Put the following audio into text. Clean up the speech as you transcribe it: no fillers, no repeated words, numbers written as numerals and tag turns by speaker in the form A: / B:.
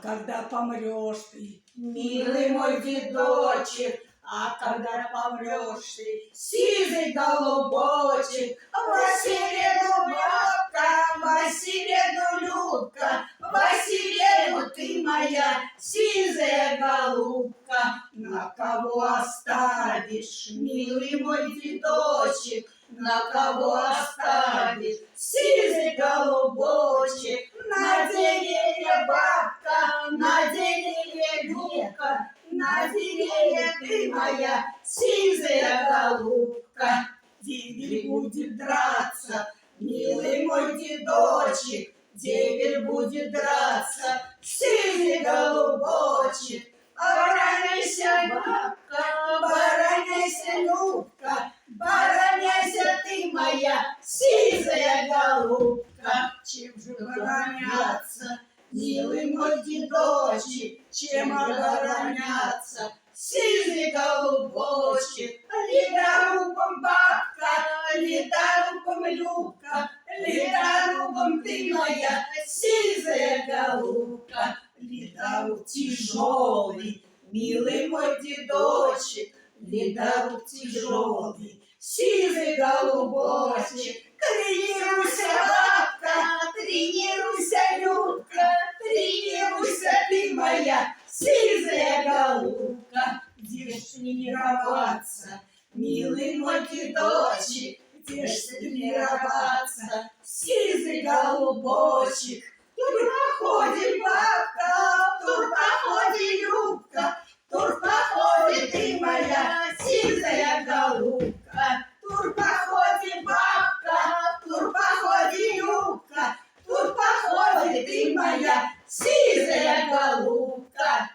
A: когда помрешь ты,
B: милый мой дедочек, а когда помрешь ты, сизый голубочек, во середу бабка, во середу Людка, во середу ты моя сизая голубка. На кого оставишь, милый мой дедочек, на кого оставишь, сизый голубочек? На деревья бабка, на деревья Людка, на деревья ты моя сизая голубка. Деверь будет драться, милый мой дедочек, деверь будет драться, сизый голубочек. Обороняйся, бабка, обороняйся, Людка, обороняйся ты моя сизая голубка. Чем же обороняться, милый мой дедочек, чем обороняться, сизый голубочек? Ледорубом бабка, ледорубом Людка, ледорубом ты моя сизая голубка. Ледоруб тяжелый, милый мой дедочек, ледоруб тяжелый, сизый голубочек. Тренируйся, бабка, тренируйся, Людка, тренируйся ты моя сизая голубка. Где ж тренироваться, милый мой дедочек, где ж тренироваться, сизый голубочек? В турпоходе бабка, в турпоходе Людка, в турпоходе ты моя сизая голубка. В турпоходе бабка, в турпоходе Людка, в турпоходе ты моя сизая голубка.